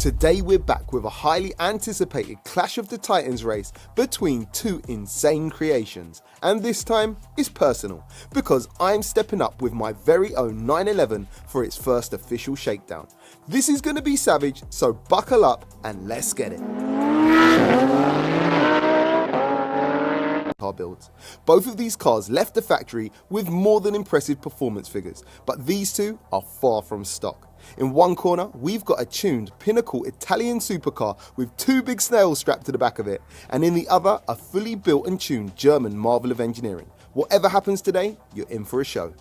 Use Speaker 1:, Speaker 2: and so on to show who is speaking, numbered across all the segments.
Speaker 1: Today we're back with a highly anticipated Clash of the Titans race between two insane creations, and this time is personal because I'm stepping up with my very own 911 for its first official shakedown. This is going to be savage, so buckle up and let's get it. Car builds. Both of these cars left the factory with more than impressive performance figures, but these two are far from stock. In one corner, we've got a tuned, pinnacle Italian supercar with two big snails strapped to the back of it, and in the other, a fully built and tuned German marvel of engineering. Whatever happens today, you're in for a show.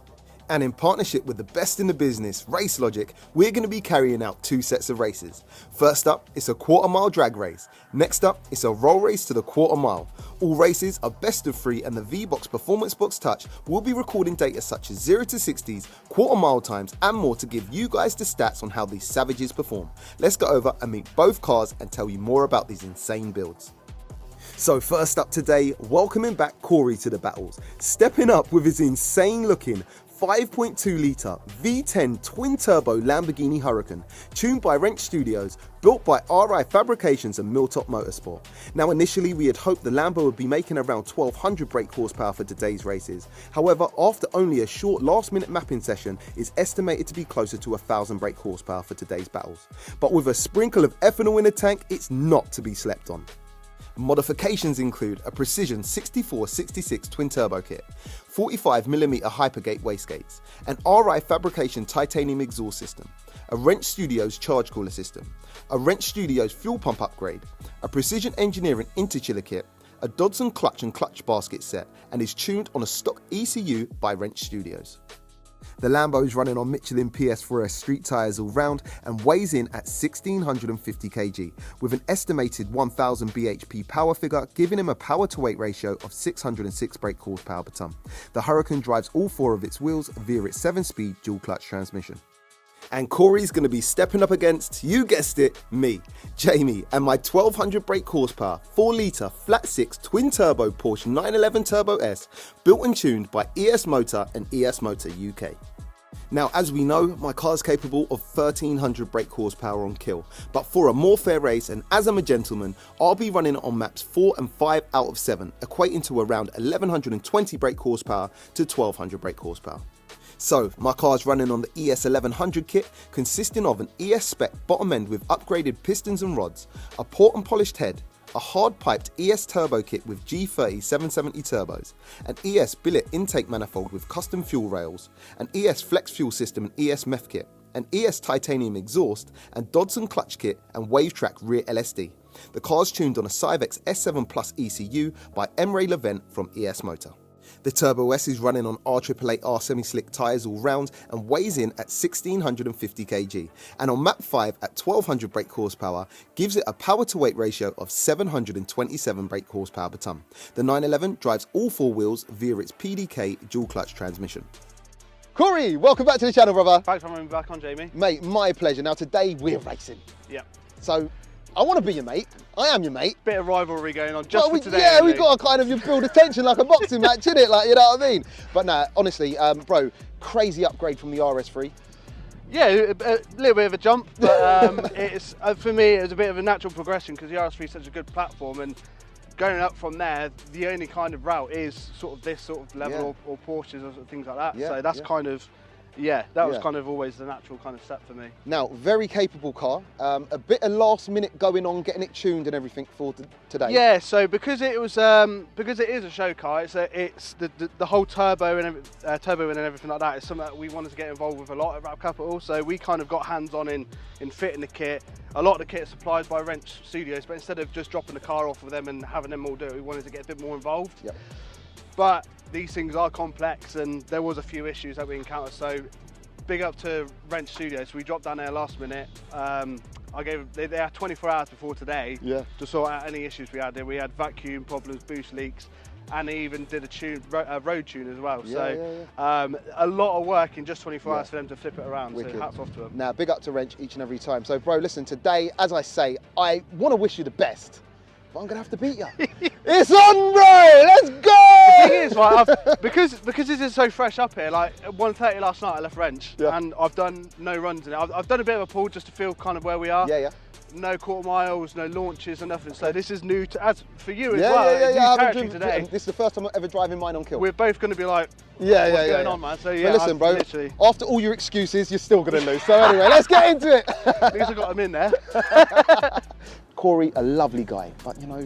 Speaker 1: And in partnership with the best in the business, Race Logic, we're going to be carrying out two sets of races. First up, it's a quarter-mile drag race. Next up, it's a roll race to the quarter mile. All races are best of 3, and the V-Box Performance Box Touch will be recording data such as 0 to 60s, quarter-mile times, and more to give you guys the stats on how these savages perform. Let's go over and meet both cars and tell you more about these insane builds. So first up today, welcoming back Corey to the battles, stepping up with his insane-looking 5.2 litre V10 twin-turbo Lamborghini Huracan, tuned by Wrench Studios, built by RI Fabrications and Milltop Motorsport. Now initially we had hoped the Lambo would be making around 1200 brake horsepower for today's races. However, after only a short last-minute mapping session, it's estimated to be closer to 1000 brake horsepower for today's battles. But with a sprinkle of ethanol in the tank, it's not to be slept on. Modifications include a precision 64-66 twin-turbo kit, 45mm Hypergate wastegates, an RI Fabrication titanium exhaust system, a Wrench Studios charge cooler system, a Wrench Studios fuel pump upgrade, a Precision Engineering interchiller kit, a Dodson clutch and clutch basket set, and is tuned on a stock ECU by Wrench Studios. The Lambo is running on Michelin PS4S street tyres all round and weighs in at 1650 kg, with an estimated 1000 bhp power figure, giving him a power to weight ratio of 606 brake horsepower per tonne. The Huracan drives all 4 of its wheels via its 7-speed dual clutch transmission. And Corey's going to be stepping up against, you guessed it, me, Jamie, and my 1200 brake horsepower, 4 litre flat-6 twin-turbo Porsche 911 Turbo S, built and tuned by ES Motor and ES Motor UK. Now, as we know, my car is capable of 1300 brake horsepower on kill, but for a more fair race and as I'm a gentleman, I'll be running on maps 4 and 5 out of 7, equating to around 1120 brake horsepower to 1200 brake horsepower. So, my car's running on the ES 1100 kit, consisting of an ES spec bottom end with upgraded pistons and rods, a port and polished head, a hard-piped ES turbo kit with G30 770 turbos, an ES billet intake manifold with custom fuel rails, an ES flex fuel system and ES MEF kit, an ES titanium exhaust, and Dodson clutch kit and WaveTrack rear LSD. The car's tuned on a Cyvex S7 Plus ECU by Emre Levent from ES Motor. The Turbo S is running on R888R semi-slick tyres all round and weighs in at 1650 kg, and on map 5 at 1200 brake horsepower gives it a power to weight ratio of 727 brake horsepower per tonne. The 911 drives all 4 wheels via its PDK dual clutch transmission. Corey, welcome back to the channel, brother.
Speaker 2: Thanks for having me back on, Jamie.
Speaker 1: Mate, my pleasure. Now today we're racing.
Speaker 2: Yeah.
Speaker 1: So I want to be your mate. I am your mate.
Speaker 2: Bit of rivalry going on just for today.
Speaker 1: Yeah, we got to kind of build a tension like a boxing match, innit? Like, you know what I mean? But no, honestly, bro, crazy upgrade from the RS3.
Speaker 2: Yeah, a little bit of a jump, but it's for me it was a bit of a natural progression because the RS3 is such a good platform, and going up from there, the only kind of route is sort of this sort of level, or Porsches or things like that. Yeah, so that's kind of. Yeah, that was kind of always the natural kind of step for me.
Speaker 1: Now, very capable car, a bit of last minute going on, getting it tuned and everything for today.
Speaker 2: Yeah, so because it was because it is a show car, it's the whole turbo and everything like that is something that we wanted to get involved with a lot at Rap Capital. So we kind of got hands on in fitting the kit. A lot of the kit is supplied by Wrench Studios, but instead of just dropping the car off with them and having them all do it, we wanted to get a bit more involved. Yep. But these things are complex and there was a few issues that we encountered, so big up to Wrench Studios. We dropped down there last minute. They had 24 hours before today to sort out any issues we had there. We had vacuum problems, boost leaks, and they even did a road tune as well. A lot of work in just 24 hours for them to flip it around. Wicked. So hats off to them.
Speaker 1: Now, big up to Wrench each and every time. So bro, listen, today, as I say, I want to wish you the best. but I'm gonna have to beat you. It's on, bro. Let's go.
Speaker 2: The thing is, right, because this is so fresh up here. Like at 1:30 last night, I left wrench, and I've done no runs in it. I've done a bit of a pull just to feel kind of where we are.
Speaker 1: Yeah.
Speaker 2: No quarter miles, no launches, and nothing. So this is new as for you as
Speaker 1: Yeah,
Speaker 2: well.
Speaker 1: yeah.
Speaker 2: New territory today.
Speaker 1: This is the first time I'm ever driving mine on kill.
Speaker 2: We're both going to be like, what's going on, man? So yeah,
Speaker 1: but listen, bro.
Speaker 2: Literally.
Speaker 1: After all your excuses, you're still gonna lose. So anyway, let's get into it.
Speaker 2: At least I got him in there.
Speaker 1: Corey, a lovely guy, but you know,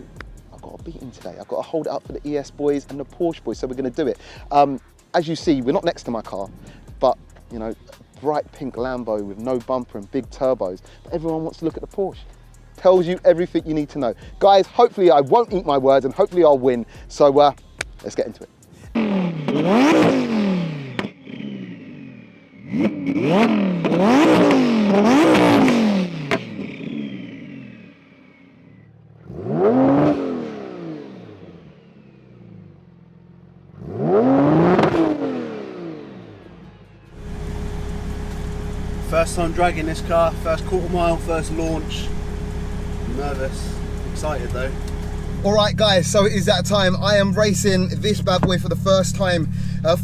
Speaker 1: I've got to beat him today. I've got to hold it up for the ES boys and the Porsche boys, so we're going to do it. As you see, we're not next to my car, but you know, bright pink Lambo with no bumper and big turbos. But everyone wants to look at the Porsche. Tells you everything you need to know. Guys, hopefully I won't eat my words and hopefully I'll win. So let's get into it.
Speaker 2: First time dragging this car, first quarter mile, first launch. Nervous, excited though.
Speaker 1: All right, guys, so it is that time. I am racing this bad boy for the first time.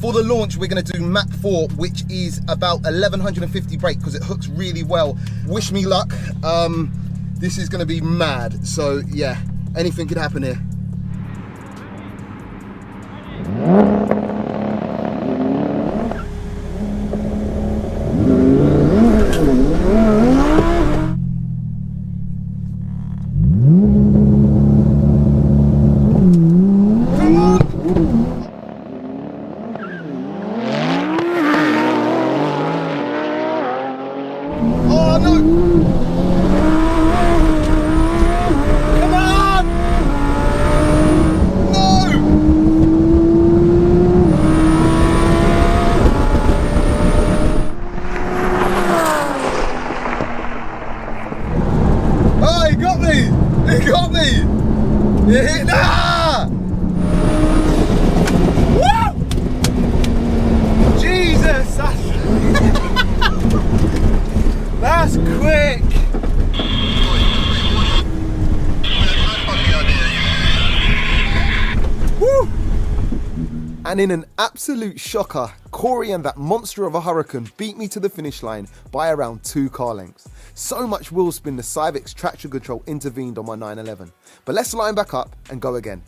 Speaker 1: For the launch, we're gonna do map 4, which is about 1150 brake because it hooks really well. Wish me luck. This is gonna be mad. So yeah, anything could happen here.
Speaker 2: That's quick!
Speaker 1: Woo! And in an absolute shocker, Corey and that monster of a Huracan beat me to the finish line by around 2 car lengths. So much wheel spin the Civic's traction control intervened on my 911. But let's line back up and go again.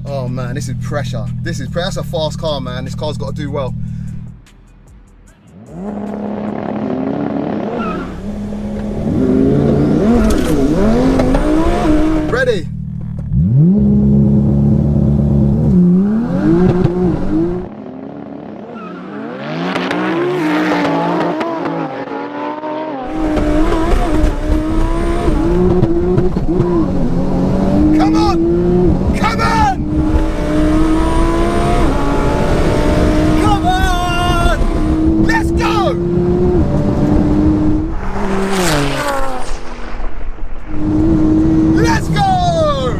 Speaker 1: Oh man, this is pressure. That's a fast car, man. This car's got to do well. Ready? Come on! Come on! Come on! Let's go! Let's go!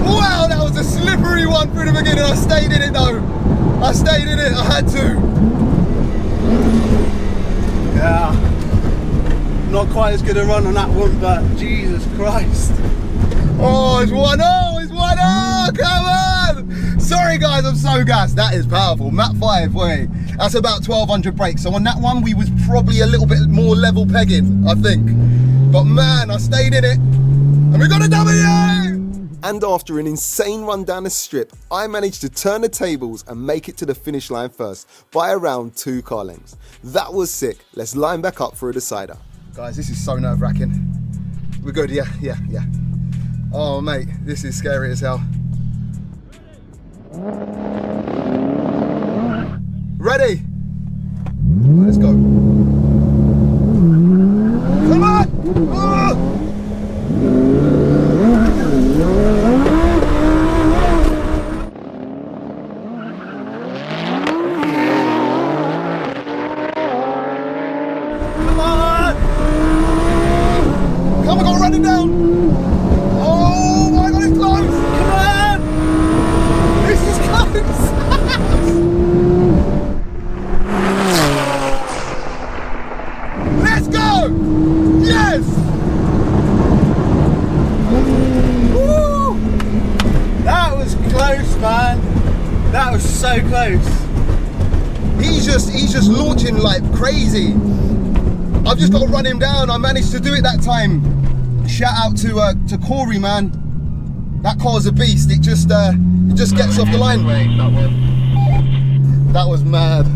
Speaker 1: Wow, that was a slippery one through the beginning. I stayed in it though. I stayed in it, I had to.
Speaker 2: Yeah. Not quite as good a run on that one, but Jesus Christ.
Speaker 1: Oh, it's 1-0, it's 1-0, come on! Sorry guys, I'm so gassed. That is powerful. Map 5, boy. That's about 1200 brakes. So on that one, we was probably a little bit more level pegging, I think. But man, I stayed in it. And we got a W! And after an insane run down the strip, I managed to turn the tables and make it to the finish line first by around 2 car lengths. That was sick. Let's line back up for a decider. Guys, this is so nerve-wracking. We're good, yeah. Oh mate, this is scary as hell. Ready? Let's go. Come on! Oh! Come on! Come on, go running down! Oh my god, it's close! Come on! This is close! Let's go! Yes!
Speaker 3: man. That was so close.
Speaker 1: He's just launching like crazy. I've just got to run him down. I managed to do it that time. Shout out to Corey, man. That car's a beast. It just gets off the line. That was mad.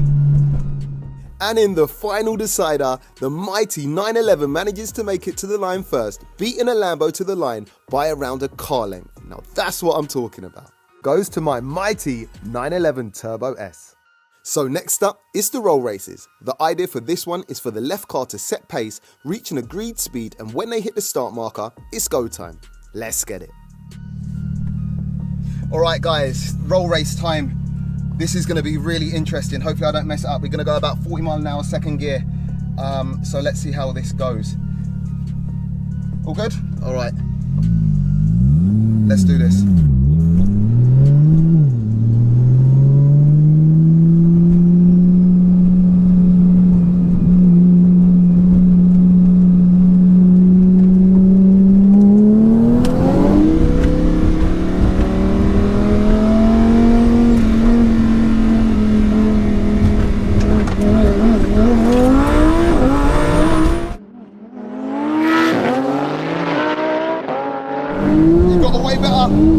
Speaker 1: And in the final decider, the mighty 911 manages to make it to the line first, beating a Lambo to the line by around a car length. Now that's what I'm talking about. Goes to my mighty 911 Turbo S. So next up is the roll races. The idea for this one is for the left car to set pace, reach an agreed speed, and when they hit the start marker, it's go time. Let's get it. All right guys, roll race time. This is going to be really interesting. Hopefully I don't mess it up. We're going to go about 40 mile an hour second gear. So let's see how this goes. All good? All right. Let's do this.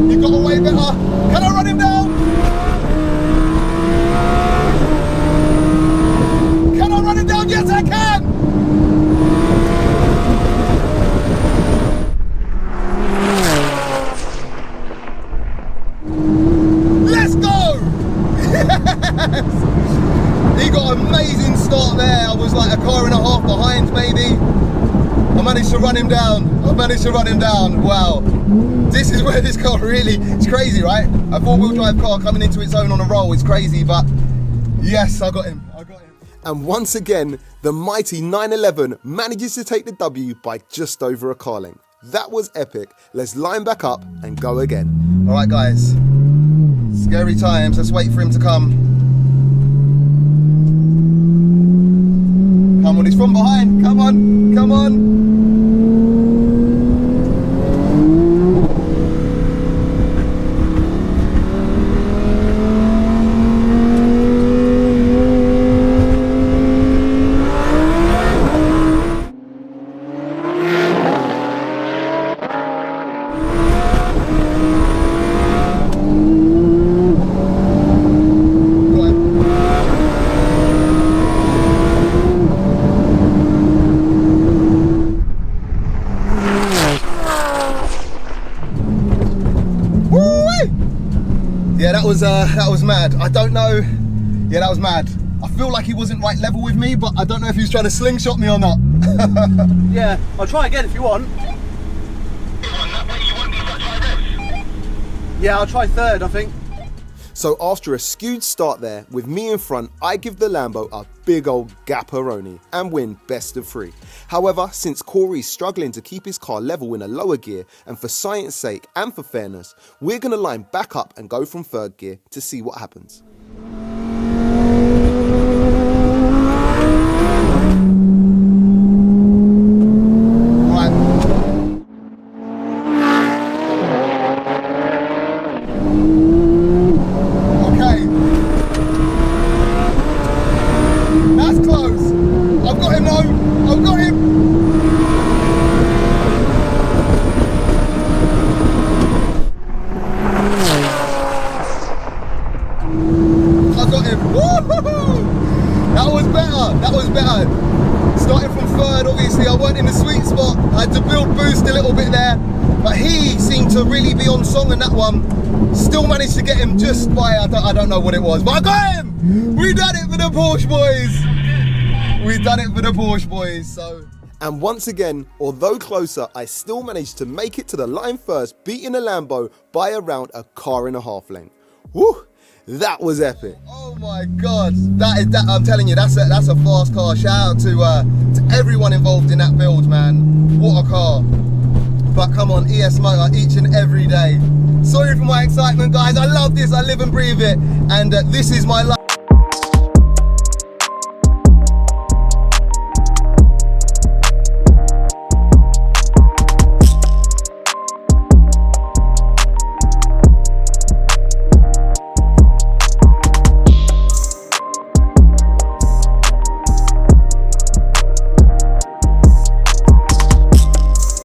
Speaker 1: You've got a way better. Can I run him down? Can I run him down? Yes, I can. Let's go. Yes. He got an amazing start there. I was like a car and a half behind, maybe. I managed to run him down. Wow. This is where this car really, it's crazy, right? A four-wheel drive car coming into its own on a roll is crazy, but yes, I got him. And once again, the mighty 911 manages to take the W by just over a car length. That was epic. Let's line back up and go again. All right, guys. Scary times. Let's wait for him to come. Come on, he's from behind. Come on, come on. Yeah, that was mad. I don't know. Yeah, that was mad. I feel like he wasn't right level with me, but I don't know if he was trying to slingshot me or not.
Speaker 3: Yeah, I'll try again if you want. Yeah, I'll try third, I think.
Speaker 1: So after a skewed start there, with me in front, I give the Lambo a big old gapperoni and win best of 3. However, since Corey's struggling to keep his car level in a lower gear, and for science sake and for fairness, we're going to line back up and go from third gear to see what happens. That was better. Starting from third, obviously I weren't in the sweet spot. I had to build boost a little bit there, but he seemed to really be on song in that one. Still managed to get him just by, I don't know what it was, but I got him! We done it for the Porsche boys! We done it for the Porsche boys, so. And once again, although closer, I still managed to make it to the line first, beating a Lambo by around a car and a half length. Woo! That was epic. Oh my God, that I'm telling you, that's a fast car. Shout out to everyone involved in that build, man. What a car. But come on, ES Motor each and every day. Sorry for my excitement, guys. I love this, I live and breathe it. And this is my life.